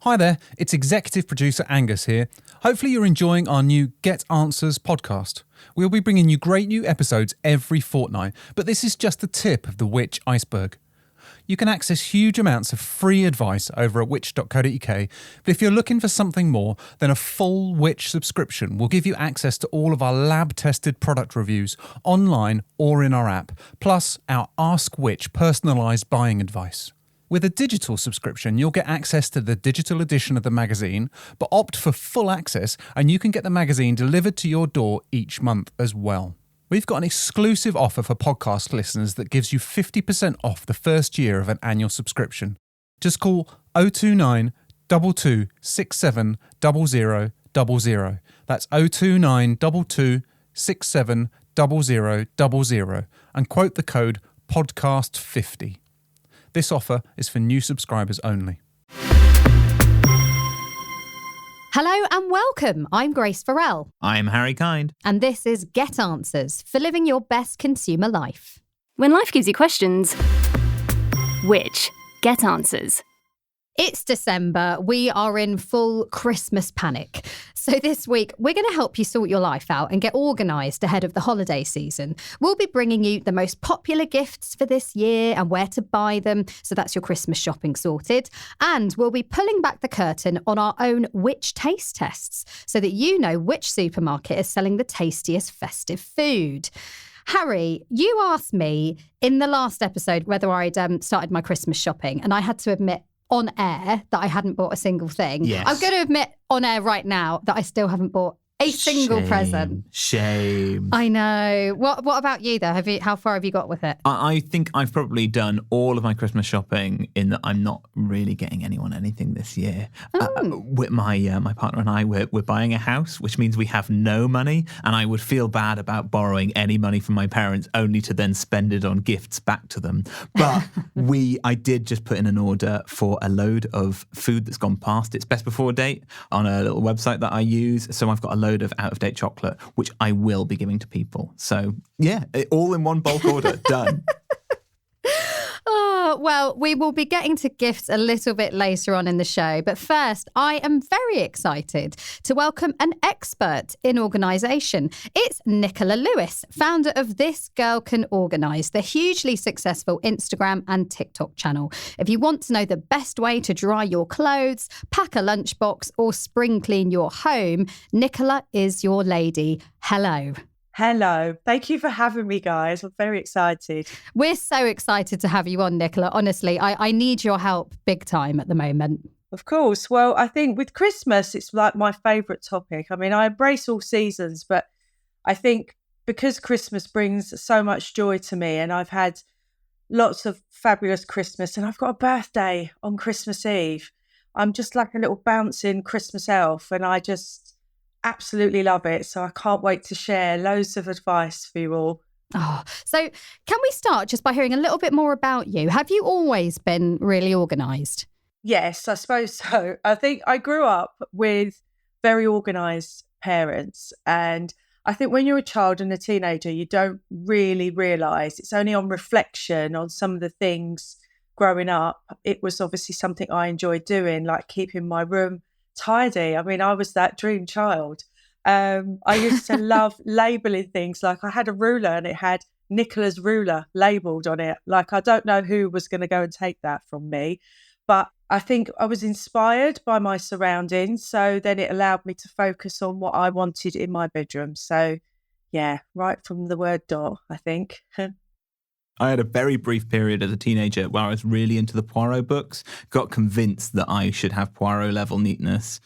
Hi there, it's executive producer Angus here. Hopefully you're enjoying our new Get Answers podcast. We'll be bringing you great new episodes every fortnight, but this is just the tip of the Which iceberg. You can access huge amounts of free advice over at which.co.uk, but if you're looking for something more, then a full Which subscription will give you access to all of our lab-tested product reviews online or in our app, plus our Ask Which personalised buying advice. With a digital subscription, you'll get access to the digital edition of the magazine, but opt for full access and you can get the magazine delivered to your door each month as well. We've got an exclusive offer for podcast listeners that gives you 50% off the first year of an annual subscription. Just call 029 22 67 0000. That's 029 22 67 0000 and quote the code podcast50. This offer is for new subscribers only. Hello and welcome. I'm Grace Farrell. I'm Harry Kind. And this is Get Answers for living your best consumer life. When life gives you questions, which Get Answers. It's December. We are in full Christmas panic. So this week, we're going to help you sort your life out and get organised ahead of the holiday season. We'll be bringing you the most popular gifts for this year and where to buy them. So that's your Christmas shopping sorted. And we'll be pulling back the curtain on our own Which taste tests so that you know which supermarket is selling the tastiest festive food. Harry, you asked me in the last episode whether I'd started my Christmas shopping, and I had to admit on air that I hadn't bought a single thing. Yes. I'm going to admit on air right now that I still haven't bought a single present. Shame. I know. What about you though? How far have you got with it? I think I've probably done all of my Christmas shopping in that I'm not really getting anyone anything this year. With my partner and I, we're buying a house, which means we have no money, and I would feel bad about borrowing any money from my parents only to then spend it on gifts back to them. But I did just put in an order for a load of food that's gone past its best before date on a little website that I use. So I've got a load of out-of-date chocolate, which I will be giving to people. So, yeah, all in one bulk order. Done. Oh, well, we will be getting to gifts a little bit later on in the show. But first, I am very excited to welcome an expert in organisation. It's Nicola Lewis, founder of This Girl Can Organise, the hugely successful Instagram and TikTok channel. If you want to know the best way to dry your clothes, pack a lunchbox or spring clean your home, Nicola is your lady. Hello. Hello. Thank you for having me, guys. I'm very excited. We're so excited to have you on, Nicola. Honestly, I need your help big time at the moment. Of course. Well, I think with Christmas, it's like my favourite topic. I mean, I embrace all seasons, but I think because Christmas brings so much joy to me, and I've had lots of fabulous Christmas, and I've got a birthday on Christmas Eve. I'm just like a little bouncing Christmas elf, and I just absolutely love it. So I can't wait to share loads of advice for you all. Oh, so can we start just by hearing a little bit more about you? Have you always been really organised? Yes, I suppose so. I think I grew up with very organised parents, and I think when you're a child and a teenager, you don't really realise. It's only on reflection on some of the things growing up. It was obviously something I enjoyed doing, like keeping my room tidy. I mean, I was that dream child. I used to love labelling things. Like I had a ruler and it had Nicola's ruler labelled on it. Like I don't know who was going to go and take that from me, but I think I was inspired by my surroundings. So then it allowed me to focus on what I wanted in my bedroom. So yeah, right from the word dot, I think. I had a very brief period as a teenager where I was really into the Poirot books, got convinced that I should have Poirot level neatness,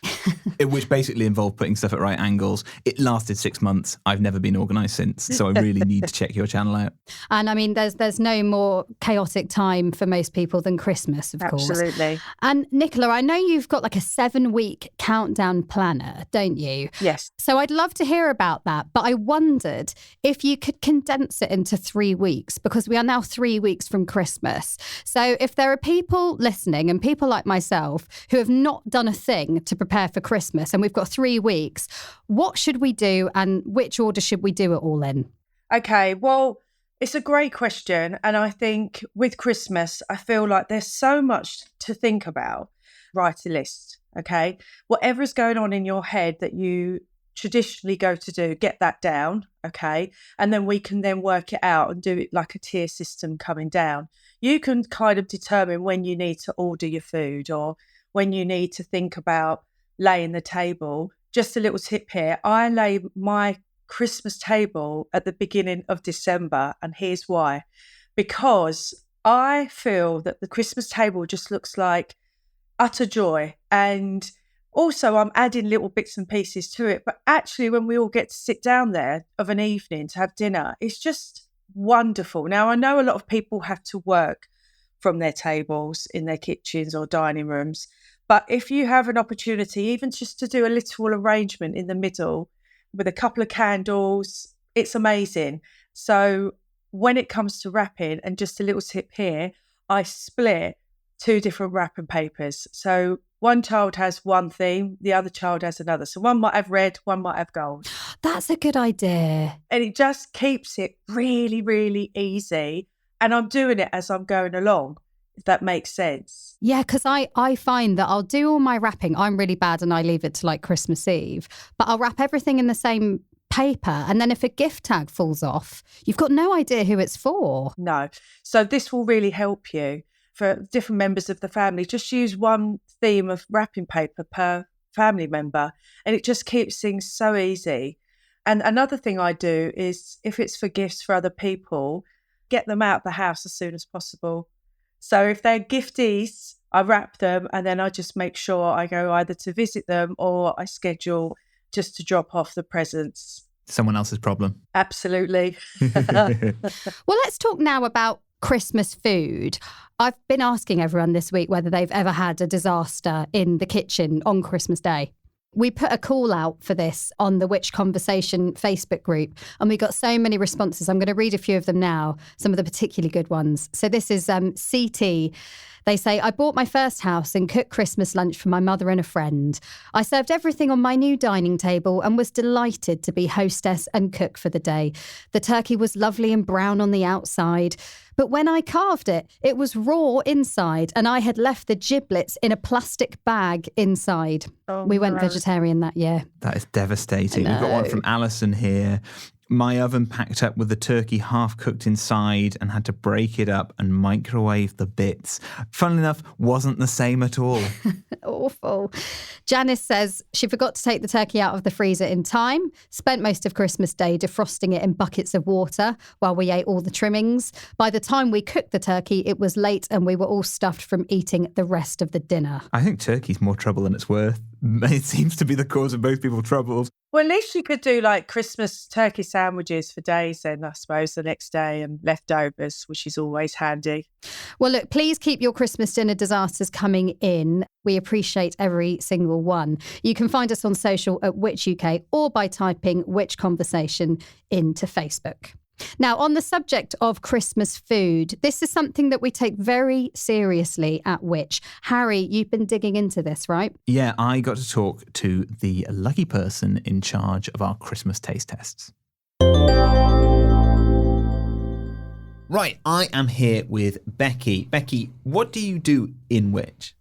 which basically involved putting stuff at right angles. It lasted 6 months. I've never been organised since, so I really need to check your channel out. And I mean, there's no more chaotic time for most people than Christmas, of course. Absolutely. And Nicola, I know you've got like a 7-week countdown planner, don't you? Yes. So I'd love to hear about that, but I wondered if you could condense it into 3 weeks, because we are now 3 weeks from Christmas. So if there are people listening and people like myself who have not done a thing to prepare for Christmas and we've got 3 weeks, what should we do and which order should we do it all in? Okay, well, it's a great question. And I think with Christmas, I feel like there's so much to think about. Write a list. Okay. Whatever's going on in your head that you traditionally go to do, get that down. Okay. And then we can then work it out and do it like a tier system coming down. You can kind of determine when you need to order your food or when you need to think about laying the table. Just a little tip here. I lay my Christmas table at the beginning of December, and here's why. Because I feel that the Christmas table just looks like utter joy. And also I'm adding little bits and pieces to it. But actually, when we all get to sit down there of an evening to have dinner, it's just wonderful. Now, I know a lot of people have to work from their tables in their kitchens or dining rooms. But if you have an opportunity, even just to do a little arrangement in the middle with a couple of candles, it's amazing. So when it comes to wrapping, and just a little tip here, I split 2 different wrapping papers. So one child has one theme, the other child has another. So one might have red, one might have gold. That's a good idea. And it just keeps it really, really easy. And I'm doing it as I'm going along, if that makes sense. Yeah, because I find that I'll do all my wrapping. I'm really bad and I leave it to like Christmas Eve, but I'll wrap everything in the same paper. And then if a gift tag falls off, you've got no idea who it's for. No. So this will really help you. For different members of the family, just use one theme of wrapping paper per family member, and it just keeps things so easy. And another thing I do is, if it's for gifts for other people, get them out of the house as soon as possible. So if they're gifties, I wrap them, and then I just make sure I go either to visit them or I schedule just to drop off the presents. Someone else's problem. Absolutely. Well, let's talk now about Christmas food. I've been asking everyone this week whether they've ever had a disaster in the kitchen on Christmas Day. We put a call out for this on the Which Conversation Facebook group, and we got so many responses. I'm going to read a few of them now, some of the particularly good ones. So this is CT. They say, I bought my first house and cooked Christmas lunch for my mother and a friend. I served everything on my new dining table and was delighted to be hostess and cook for the day. The turkey was lovely and brown on the outside, but when I carved it, it was raw inside, and I had left the giblets in a plastic bag inside. We went vegetarian that year. That is devastating. We've got one from Alison here. My oven packed up with the turkey half cooked inside and had to break it up and microwave the bits. Funnily enough, wasn't the same at all. Awful. Janice says she forgot to take the turkey out of the freezer in time, spent most of Christmas Day defrosting it in buckets of water while we ate all the trimmings. By the time we cooked the turkey, it was late and we were all stuffed from eating the rest of the dinner. I think turkey's more trouble than it's worth. It seems to be the cause of most people's troubles. Well, at least you could do like Christmas turkey sandwiches for days then, I suppose, the next day, and leftovers, which is always handy. Well, look, please keep your Christmas dinner disasters coming in. We appreciate every single one. You can find us on social at Which UK or by typing Which Conversation into Facebook. Now, on the subject of Christmas food, this is something that we take very seriously at Which. Harry, you've been digging into this, right? Yeah, I got to talk to the lucky person in charge of our Christmas taste tests. Right, I am here with Becky. Becky, what do you do in Which?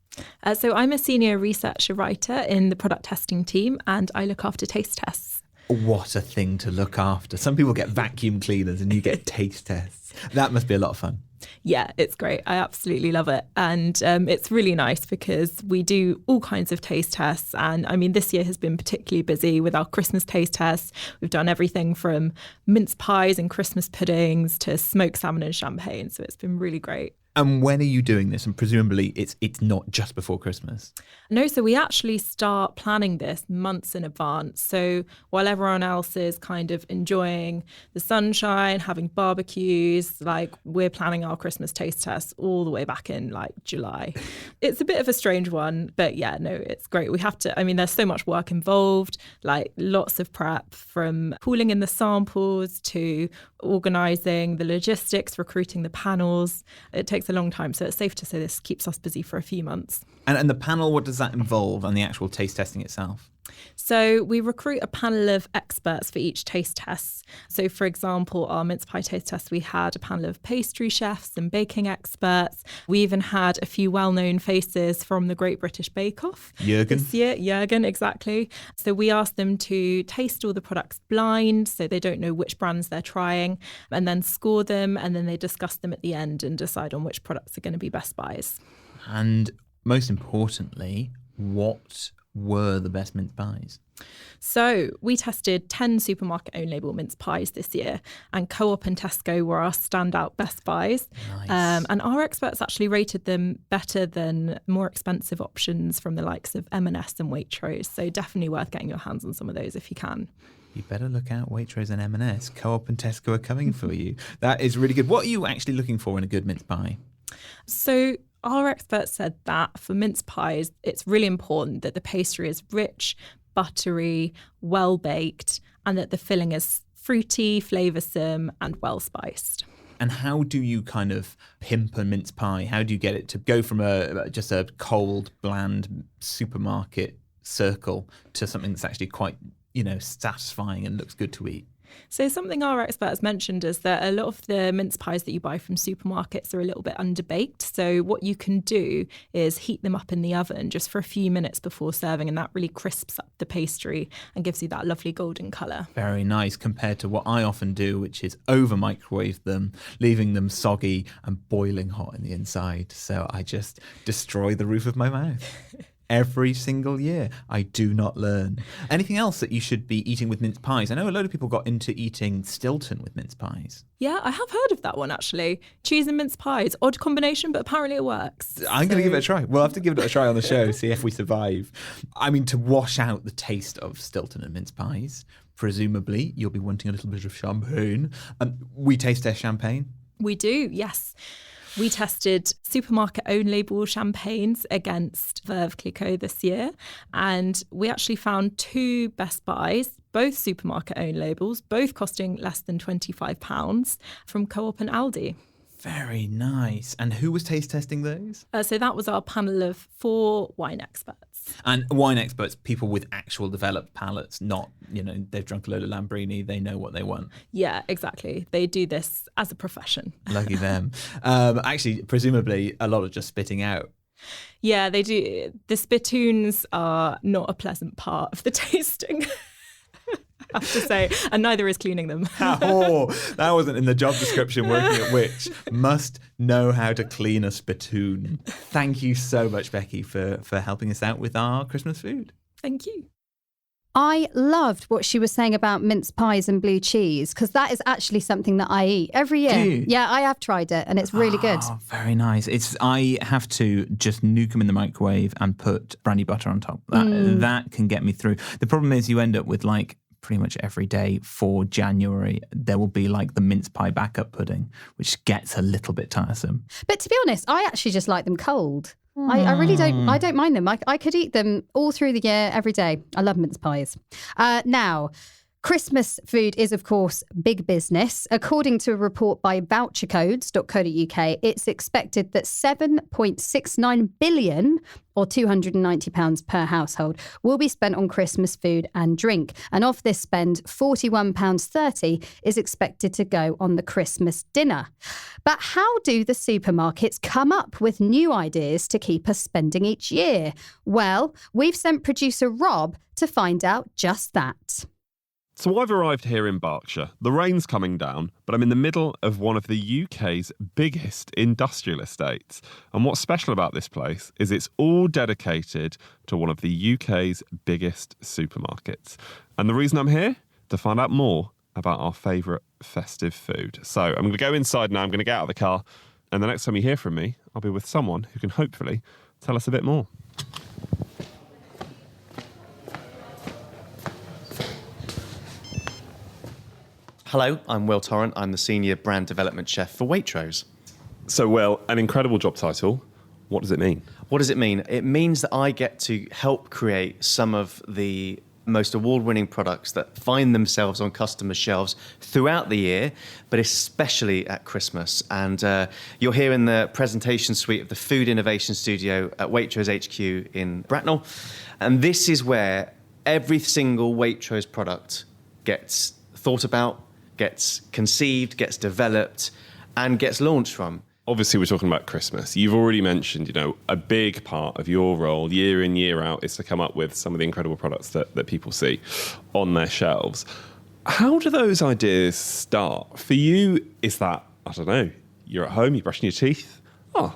So I'm a senior researcher writer in the product testing team, and I look after taste tests. What a thing to look after. Some people get vacuum cleaners and you get taste tests. That must be a lot of fun. Yeah, it's great. I absolutely love it. And it's really nice because we do all kinds of taste tests. And I mean, this year has been particularly busy with our Christmas taste tests. We've done everything from mince pies and Christmas puddings to smoked salmon and champagne. So it's been really great. And when are you doing this? And presumably it's not just before Christmas. No, so we actually start planning this months in advance. So while everyone else is kind of enjoying the sunshine, having barbecues, like we're planning our Christmas taste tests all the way back in like July. It's a bit of a strange one, but yeah, no, it's great. We have to, I mean, there's so much work involved, like lots of prep, from pooling in the samples to organising the logistics, recruiting the panels. It takes a long time, so it's safe to say this keeps us busy for a few months. And the panel, what does that involve, and the actual taste testing itself? So we recruit a panel of experts for each taste test. So for example, our mince pie taste test, we had a panel of pastry chefs and baking experts. We even had a few well-known faces from the Great British Bake Off this year. Jürgen, exactly. So we asked them to taste all the products blind, so they don't know which brands they're trying, and then score them, and then they discuss them at the end and decide on which products are going to be best buys. And most importantly, what were the best mince pies? So we tested 10 supermarket own label mince pies this year, and Co-op and Tesco were our standout best buys. Nice. And our experts actually rated them better than more expensive options from the likes of M&S and Waitrose. So definitely worth getting your hands on some of those if you can. You better look out, Waitrose and M&S. Co-op and Tesco are coming for you. That is really good. What are you actually looking for in a good mince pie? So our experts said that for mince pies, it's really important that the pastry is rich, buttery, well-baked, and that the filling is fruity, flavoursome, and well-spiced. And how do you kind of pimp a mince pie? How do you get it to go from just a cold, bland supermarket circle to something that's actually quite, satisfying and looks good to eat? So something our experts mentioned is that a lot of the mince pies that you buy from supermarkets are a little bit underbaked. So what you can do is heat them up in the oven just for a few minutes before serving, and that really crisps up the pastry and gives you that lovely golden colour. Very nice, compared to what I often do, which is over microwave them, leaving them soggy and boiling hot in the inside. So I just destroy the roof of my mouth. Every single year. I do not learn. Anything else that you should be eating with mince pies? I know a load of people got into eating Stilton with mince pies. Yeah, I have heard of that one, actually. Cheese and mince pies. Odd combination, but apparently it works. I'm going to give it a try. We'll have to give it a try on the show, see if we survive. I mean, to wash out the taste of Stilton and mince pies, presumably you'll be wanting a little bit of champagne. We taste their champagne. We do, yes. We tested supermarket own label champagnes against Veuve Clicquot this year, and we actually found 2 best buys, both supermarket own labels, both costing less than £25 from Co-op and Aldi. Very nice. And who was taste testing those? So that was our panel of 4 wine experts. And wine experts, people with actual developed palates, not, they've drunk a load of Lambrini, they know what they want. Yeah, exactly. They do this as a profession. Lucky them. Actually, presumably, a lot of just spitting out. Yeah, they do. The spittoons are not a pleasant part of the tasting. I have to say, and neither is cleaning them. Oh, that wasn't in the job description working at Which. Must know how to clean a spittoon. Thank you so much, Becky, for helping us out with our Christmas food. Thank you. I loved what she was saying about mince pies and blue cheese, because that is actually something that I eat every year. Do you? Yeah, I have tried it and it's really good. Oh, very nice. I have to just nuke them in the microwave and put brandy butter on top. That can get me through. The problem is you end up with pretty much every day for January, there will be the mince pie backup pudding, which gets a little bit tiresome. But to be honest, I actually just like them cold. I really don't. I don't mind them. I could eat them all through the year, every day. I love mince pies. Now, Christmas food is, of course, big business. According to a report by vouchercodes.co.uk, it's expected that £7.69 billion, or £290 per household, will be spent on Christmas food and drink. And of this spend, £41.30 is expected to go on the Christmas dinner. But how do the supermarkets come up with new ideas to keep us spending each year? Well, we've sent producer Rob to find out just that. So I've arrived here in Berkshire. The rain's coming down, but I'm in the middle of one of the UK's biggest industrial estates. And what's special about this place is it's all dedicated to one of the UK's biggest supermarkets. And the reason I'm here? To find out more about our favourite festive food. So I'm going to go inside now, I'm going to get out of the car, and the next time you hear from me, I'll be with someone who can hopefully tell us a bit more. Hello, I'm Will Torrent. I'm the Senior Brand Development Chef for Waitrose. So, Will, an incredible job title. What does it mean? What does it mean? It means that I get to help create some of the most award-winning products that find themselves on customers' shelves throughout the year, but especially at Christmas. And you're here in the presentation suite of the Food Innovation Studio at Waitrose HQ in Bracknell. And this is where Every single Waitrose product gets thought about, gets conceived, gets developed, and gets launched from. Obviously, we're talking about Christmas. You've already mentioned, a big part of your role year in, year out is to come up with some of the incredible products that people see on their shelves. How do those ideas start? For you, is that, I don't know, you're at home, you're brushing your teeth. Oh,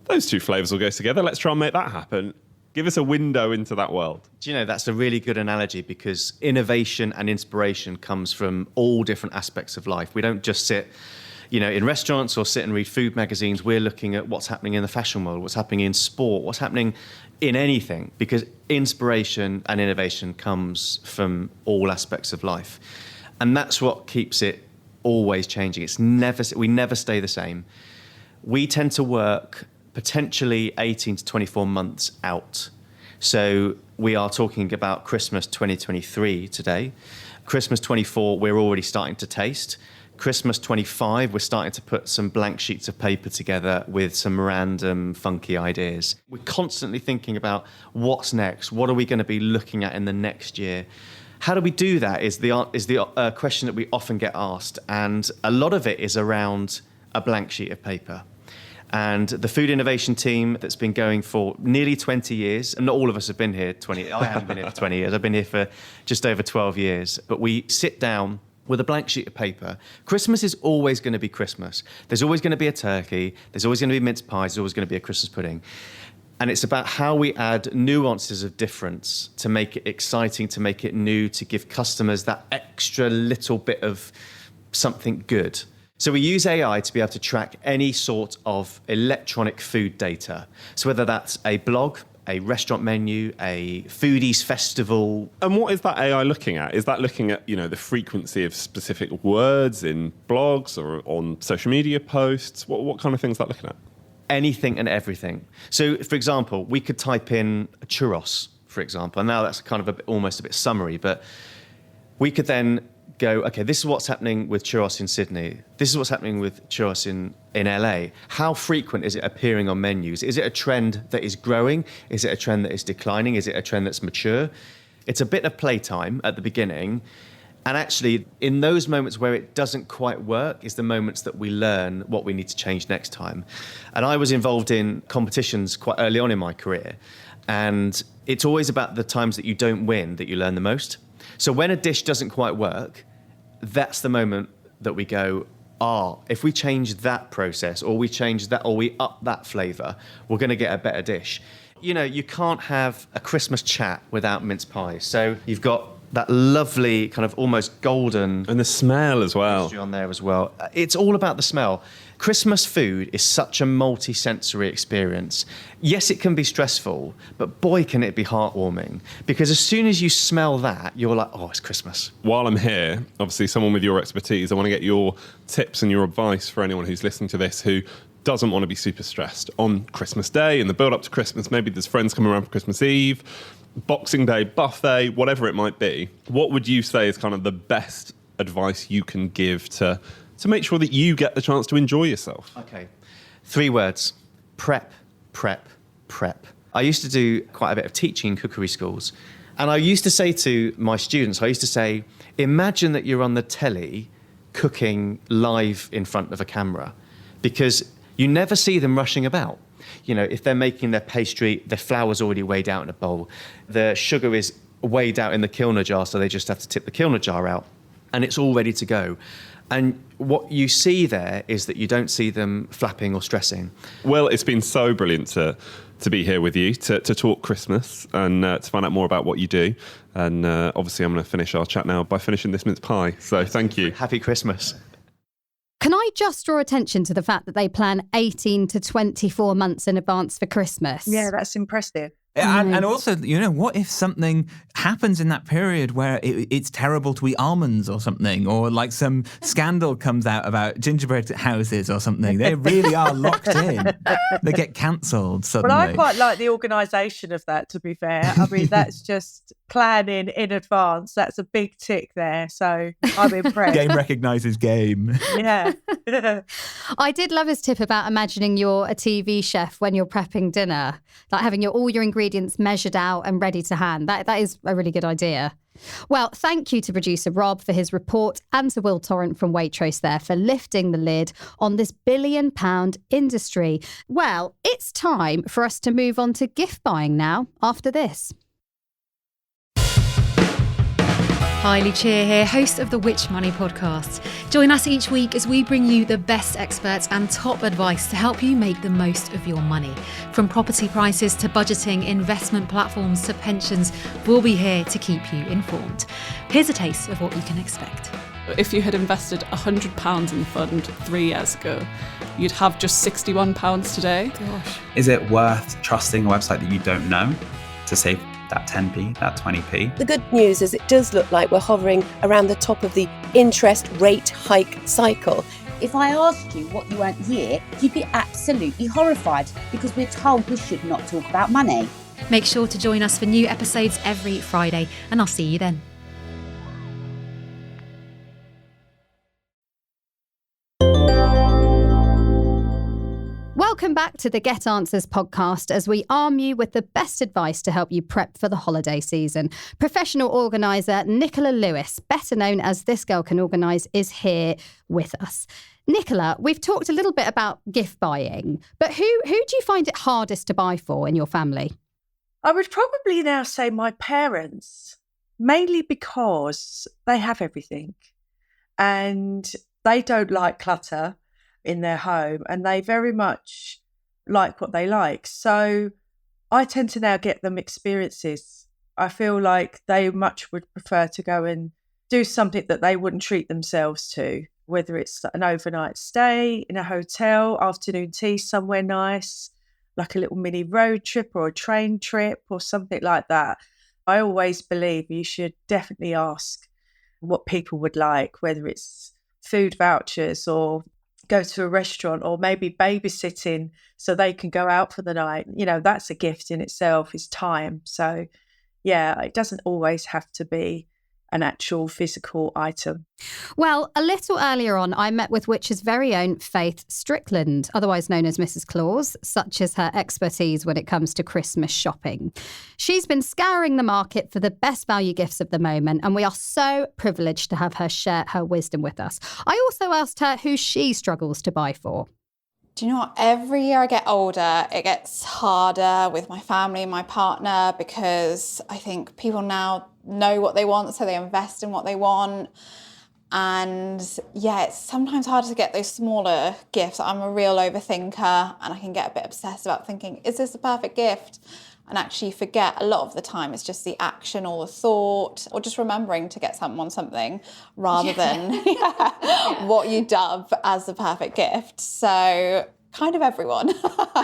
those two flavours will go together. Let's try and make that happen. Give us a window into that world. Do you know, that's a really good analogy, because innovation and inspiration comes from all different aspects of life. We don't just sit, in restaurants or sit and read food magazines. We're looking at what's happening in the fashion world, what's happening in sport, what's happening in anything, because inspiration and innovation comes from all aspects of life. And that's what keeps it always changing. We never stay the same. We tend to work potentially 18 to 24 months out. So we are talking about Christmas 2023 today. Christmas 24, we're already starting to taste. Christmas 25, we're starting to put some blank sheets of paper together with some random funky ideas. We're constantly thinking about what's next. What are we going to be looking at in the next year? How do we do that is the question that we often get asked. And a lot of it is around a blank sheet of paper. And the food innovation team that's been going for nearly 20 years, and not all of us have been here 20, I haven't been here for 20 years, I've been here for just over 12 years, but we sit down with a blank sheet of paper. Christmas is always going to be Christmas. There's always going to be a turkey, there's always going to be mince pies, there's always going to be a Christmas pudding. And it's about how we add nuances of difference to make it exciting, to make it new, to give customers that extra little bit of something good. So we use AI to be able to track any sort of electronic food data. So whether that's a blog, a restaurant menu, a foodies festival. And what is that AI looking at? Is that looking at, the frequency of specific words in blogs or on social media posts? What kind of things is that looking at? Anything and everything. So, for example, we could type in churros, for example. And now that's kind of almost a bit summary, but we could then go, okay, this is what's happening with churros in Sydney. This is what's happening with churros in LA. How frequent is it appearing on menus? Is it a trend that is growing? Is it a trend that is declining? Is it a trend that's mature? It's a bit of playtime at the beginning. And actually, in those moments where it doesn't quite work is the moments that we learn what we need to change next time. And I was involved in competitions quite early on in my career. And it's always about the times that you don't win that you learn the most. So when a dish doesn't quite work, that's the moment that we go, if we change that process, or we change that, or we up that flavour, we're going to get a better dish. You can't have a Christmas chat without mince pies. So you've got that lovely kind of almost golden... And the smell as well. ...on there as well. It's all about the smell. Christmas food is such a multi-sensory experience. Yes, it can be stressful, but boy, can it be heartwarming. Because as soon as you smell that, you're like, it's Christmas. While I'm here, obviously someone with your expertise, I want to get your tips and your advice for anyone who's listening to this who doesn't want to be super stressed on Christmas Day and the build up to Christmas. Maybe there's friends coming around for Christmas Eve, Boxing Day, buffet, whatever it might be. What would you say is kind of the best advice you can give to make sure that you get the chance to enjoy yourself? Okay. 3 words. Prep, prep, prep. I used to do quite a bit of teaching in cookery schools. And I used to say to my students, imagine that you're on the telly cooking live in front of a camera, because you never see them rushing about. If they're making their pastry, their flour's already weighed out in a bowl. The sugar is weighed out in the kilner jar, so they just have to tip the kilner jar out. And it's all ready to go. And what you see there is that you don't see them flapping or stressing. Well, it's been so brilliant to be here with you, to talk Christmas and to find out more about what you do. And obviously I'm going to finish our chat now by finishing this mince pie. So thank you. Happy Christmas. Can I just draw attention to the fact that they plan 18 to 24 months in advance for Christmas? Yeah, that's impressive. And also, what if something happens in that period where it's terrible to eat almonds or something, or like some scandal comes out about gingerbread houses or something? They really are locked in. They get cancelled suddenly. Well, I quite like the organisation of that, to be fair. I mean, that's just planning in advance. That's a big tick there. So I'm impressed. Game recognises game. Yeah. I did love his tip about imagining you're a TV chef when you're prepping dinner, like having all your ingredients measured out and ready to hand. That is a really good idea. Well, thank you to producer Rob for his report and to Will Torrent from Waitrose there for lifting the lid on this billion-pound industry. Well, it's time for us to move on to gift buying now after this. Hi, Lucia here, host of the Which Money podcast. Join us each week as we bring you the best experts and top advice to help you make the most of your money. From property prices to budgeting, investment platforms to pensions, we'll be here to keep you informed. Here's a taste of what you can expect. If you had invested £100 in the fund 3 years ago, you'd have just £61 today. Gosh. Is it worth trusting a website that you don't know to save that 10p, that 20p? The good news is it does look like we're hovering around the top of the interest rate hike cycle. If I asked you what you earned here, you'd be absolutely horrified because we're told we should not talk about money. Make sure to join us for new episodes every Friday, and I'll see you then. Welcome back to the Get Answers podcast as we arm you with the best advice to help you prep for the holiday season. Professional organiser Nicola Lewis, better known as This Girl Can Organise, is here with us. Nicola, we've talked a little bit about gift buying, but who do you find it hardest to buy for in your family? I would probably now say my parents, mainly because they have everything and they don't like clutter in their home and they very much like what they like. So I tend to now get them experiences. I feel like they much would prefer to go and do something that they wouldn't treat themselves to, whether it's an overnight stay in a hotel, afternoon tea somewhere nice, like a little mini road trip or a train trip or something like that. I always believe you should definitely ask what people would like, whether it's food vouchers or go to a restaurant or maybe babysitting so they can go out for the night. You know, that's a gift in itself, is time. So yeah, it doesn't always have to be an actual physical item. Well, a little earlier on, I met with Which's very own Faith Strickland, otherwise known as Mrs. Claus, such as her expertise when it comes to Christmas shopping. She's been scouring the market for the best value gifts of the moment, and we are so privileged to have her share her wisdom with us. I also asked her who she struggles to buy for. Do you know what? Every year I get older, it gets harder with my family and my partner because I think people now know what they want, so they invest in what they want. And yeah, it's sometimes harder to get those smaller gifts. I'm a real overthinker and I can get a bit obsessed about thinking, is this the perfect gift? And actually forget a lot of the time it's just the action or the thought or just remembering to get someone something rather than what you dub as the perfect gift. So kind of everyone.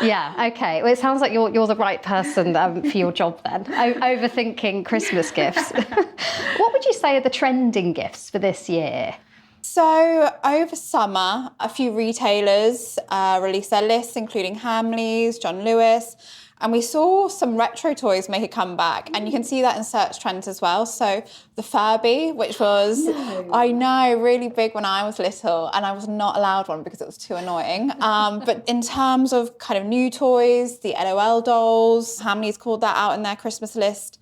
Yeah, okay. Well, it sounds like you're the right person for your job then. Overthinking Christmas gifts. What would you say are the trending gifts for this year? So over summer, a few retailers released their lists, including Hamleys, John Lewis, and we saw some retro toys make a comeback, and you can see that in search trends as well. So the Furby, which was, I know, really big when I was little, and I was not allowed one because it was too annoying. But in terms of kind of new toys, the LOL dolls, Hamleys called that out in their Christmas list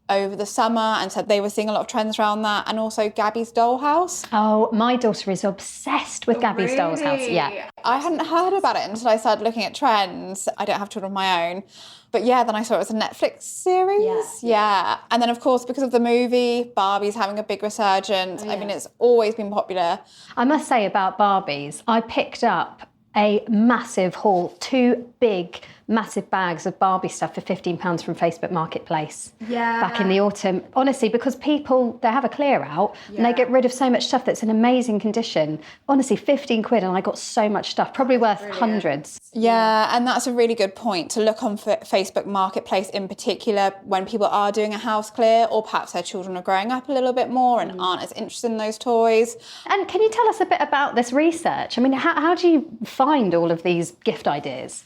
over the summer and said they were seeing a lot of trends around that, and also Gabby's Dollhouse. Oh, my daughter is obsessed with Gabby's Dollhouse. Yeah. I hadn't heard about it until I started looking at trends. I don't have children of my own. But yeah, then I saw it was a Netflix series. Yeah. And then, of course, because of the movie, Barbie's having a big resurgence. I mean, it's always been popular. I must say about Barbies, I picked up a massive haul, 2 big massive bags of Barbie stuff for £15 from Facebook Marketplace back in the autumn. Honestly, because people, they have a clear out and they get rid of so much stuff that's in amazing condition. Honestly, 15 quid and I got so much stuff, probably worth hundreds. Yeah, and that's a really good point to look on Facebook Marketplace in particular when people are doing a house clear or perhaps their children are growing up a little bit more and aren't as interested in those toys. And can you tell us a bit about this research? I mean, how do you find all of these gift ideas?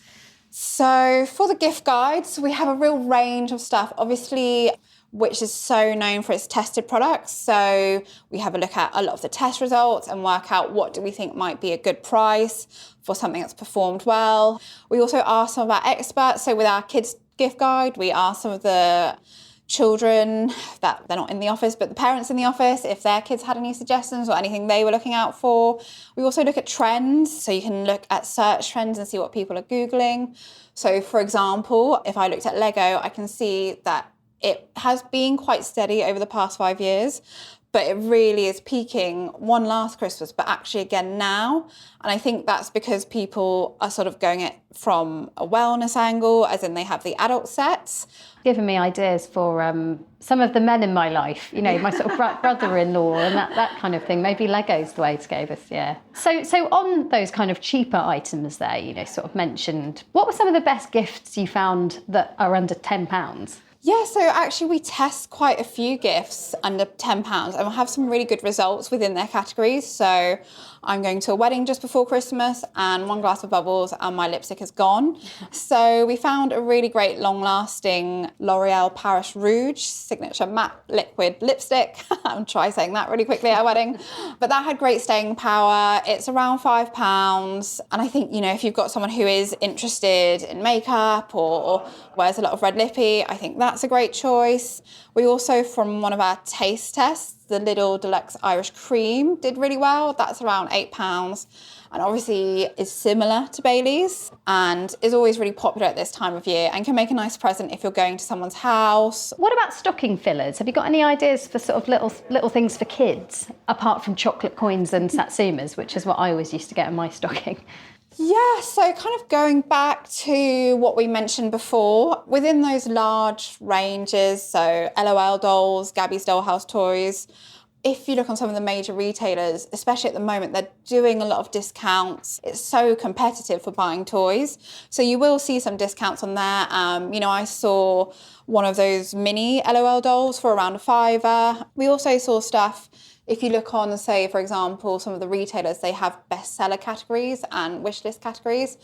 So for the gift guides, we have a real range of stuff. Obviously, which is so known for its tested products. So we have a look at a lot of the test results and work out what do we think might be a good price for something that's performed well. We also ask some of our experts. So with our kids gift guide, we ask some of the children that they're not in the office, but the parents in the office, if their kids had any suggestions or anything they were looking out for. We also look at trends. So you can look at search trends and see what people are Googling. So for example, if I looked at Lego, I can see that it has been quite steady over the past 5 years, but it really is peaking one last Christmas, but actually again now. And I think that's because people are sort of going it from a wellness angle, as in they have the adult sets. Given me ideas for some of the men in my life, you know, my sort of brother-in-law and that kind of thing. Maybe Lego's the way to go this year. So on those kind of cheaper items there, you know, sort of mentioned, what were some of the best gifts you found that are under £10? Yeah, so actually we test quite a few gifts under £10 and we'll have some really good results within their categories. So I'm going to a wedding just before Christmas and one glass of bubbles and my lipstick is gone. So we found a really great long-lasting L'Oreal Paris Rouge signature matte liquid lipstick. I'll try saying that really quickly at a wedding. But that had great staying power. It's around £5. And I think, you know, if you've got someone who is interested in makeup or wears a lot of red lippy, I think that's a great choice. We also, from one of our taste tests, the Lidl Deluxe Irish Cream did really well. That's around £8. And obviously is similar to Bailey's and is always really popular at this time of year and can make a nice present if you're going to someone's house. What about stocking fillers? Have you got any ideas for sort of little things for kids, apart from chocolate coins and satsumas, which is what I always used to get in my stocking? Yeah, so kind of going back to what we mentioned before, within those large ranges, so LOL dolls, Gabby's Dollhouse toys, if you look on some of the major retailers, especially at the moment, they're doing a lot of discounts. It's so competitive for buying toys. So you will see some discounts on there. You know, I saw one of those mini LOL dolls for around £5. We also saw stuff. If you look on, say, for example, some of the retailers, they have bestseller categories and wishlist categories.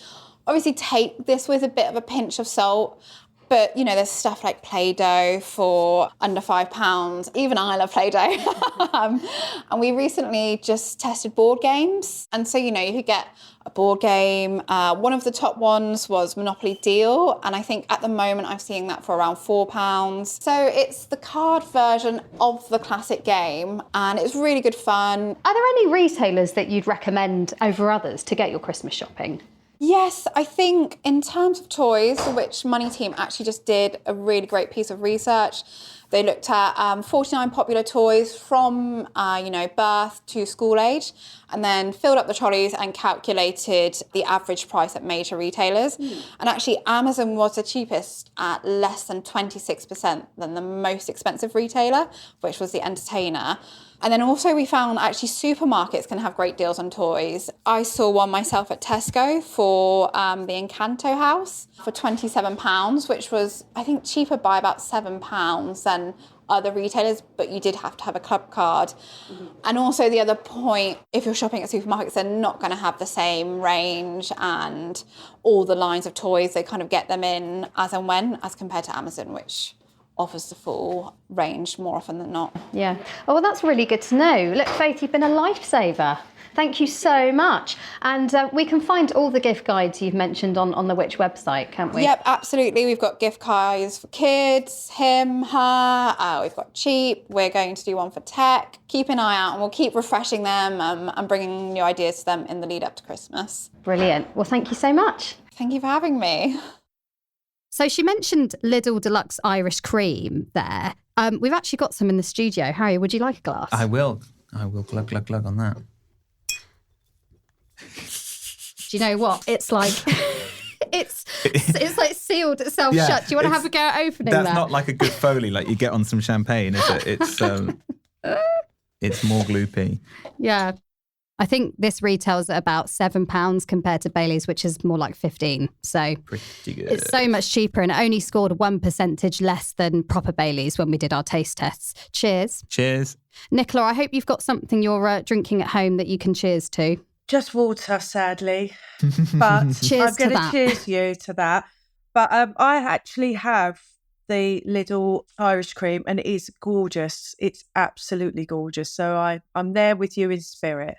Obviously, take this with a bit of a pinch of salt. But, you know, there's stuff like Play-Doh for under £5. Even I love Play-Doh. And we recently just tested board games. And so, you know, you could get a board game. One of the top ones was Monopoly Deal. And I think at the moment I'm seeing that for around £4. So it's the card version of the classic game. And it's really good fun. Are there any retailers that you'd recommend over others to get your Christmas shopping? Yes, I think in terms of toys, the Which Money team actually just did a really great piece of research. They looked at 49 popular toys from, you know, birth to school age, and then filled up the trolleys and calculated the average price at major retailers. And actually, Amazon was the cheapest at less than 26% than the most expensive retailer, which was the Entertainer. And then also we found actually supermarkets can have great deals on toys. I saw one myself at Tesco for the Encanto house for £27, which was, I think, cheaper by about £7 than other retailers, but you did have to have a club card. And also the other point, if you're shopping at supermarkets, they're not going to have the same range and all the lines of toys. They kind of get them in as and when, as compared to Amazon, which offers the full range more often than not. Yeah. Oh, well, that's really good to know. Look, Faith, you've been a lifesaver. Thank you so much. And we can find all the gift guides you've mentioned on the Which website, can't we? Yep, absolutely. We've got gift guides for kids, him, her. We've got cheap. We're going to do one for tech. Keep an eye out and we'll keep refreshing them and bringing new ideas to them in the lead up to Christmas. Brilliant. Well, thank you so much. Thank you for having me. So she mentioned Lidl Deluxe Irish Cream there. We've actually got some in the studio. Harry, would you like a glass? I will glug, glug, glug on that. Do you know what? It's like it's like sealed itself shut. Do you want to have a go at opening that? That's not like a good Foley like you get on some champagne, is it? It's more gloopy. Yeah. I think this retails at about £7 compared to Bailey's, which is more like 15. So pretty good. It's so much cheaper, and it only scored 1% less than proper Bailey's when we did our taste tests. Cheers. Cheers. Nicola, I hope you've got something you're drinking at home that you can cheers to. Just water, sadly. But Cheers I'm going to cheers you to that. But I actually have the Lidl Irish cream and it is gorgeous. It's absolutely gorgeous. So I'm there with you in spirit.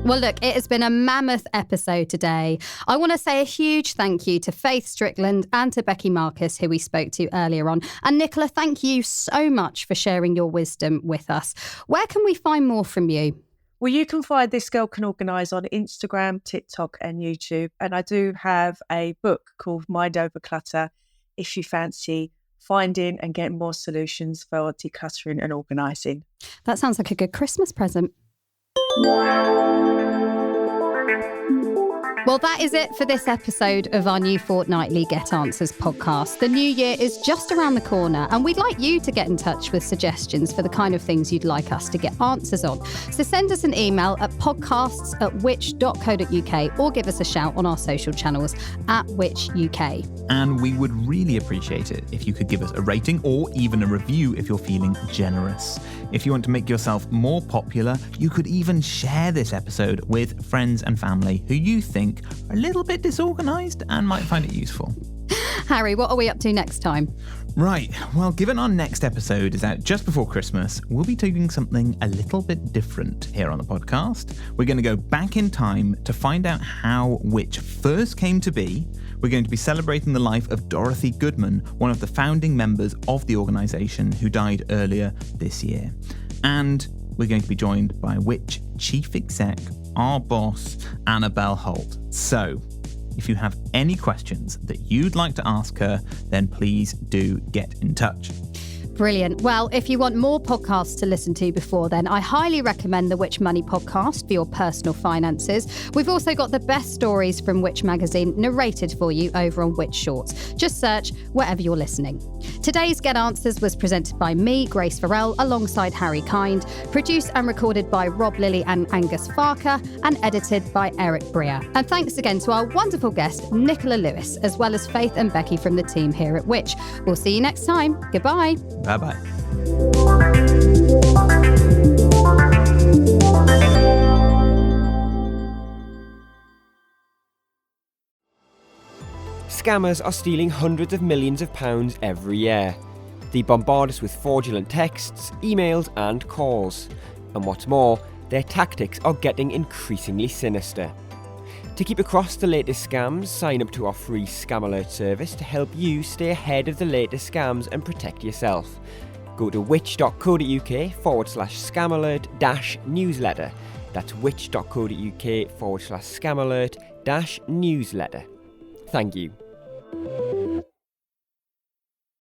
Well, look, it has been a mammoth episode today. I want to say a huge thank you to Faith Strickland and to Becky Marcus, who we spoke to earlier on. And Nicola, thank you so much for sharing your wisdom with us. Where can we find more from you? Well, you can find This Girl Can Organise on Instagram, TikTok and YouTube. And I do have a book called Mind Over Clutter if you fancy finding and getting more solutions for decluttering and organising. That sounds like a good Christmas present. Well, that is it for this episode of our new fortnightly Get Answers podcast. The new year is just around the corner and we'd like you to get in touch with suggestions for the kind of things you'd like us to get answers on. So send us an email at podcasts@which.co.uk or give us a shout on our social channels @whichuk. And we would really appreciate it if you could give us a rating or even a review if you're feeling generous. If you want to make yourself more popular, you could even share this episode with friends and family who you think are a little bit disorganised and might find it useful. Harry, what are we up to next time? Right, well, given our next episode is out just before Christmas, we'll be doing something a little bit different here on the podcast. We're going to go back in time to find out how Which first came to be. We're going to be celebrating the life of Dorothy Goodman, one of the founding members of the organisation who died earlier this year. And we're going to be joined by Which Chief Exec, our boss, Annabelle Holt. So, if you have any questions that you'd like to ask her, then please do get in touch. Brilliant. Well, if you want more podcasts to listen to before then, I highly recommend the Which Money podcast for your personal finances. We've also got the best stories from Which magazine narrated for you over on Which Shorts. Just search wherever you're listening. Today's Get Answers was presented by me, Grace Farrell, alongside Harry Kind, produced and recorded by Rob Lilly and Angus Farker, and edited by Eric Breer. And thanks again to our wonderful guest, Nicola Lewis, as well as Faith and Becky from the team here at Which. We'll see you next time. Goodbye. Bye-bye. Scammers are stealing hundreds of millions of pounds every year. They bombard us with fraudulent texts, emails and calls. And what's more, their tactics are getting increasingly sinister. To keep across the latest scams, sign up to our free Scam Alert service to help you stay ahead of the latest scams and protect yourself. Go to which.co.uk/scamalert-newsletter. That's which.co.uk/scamalert-newsletter. Thank you.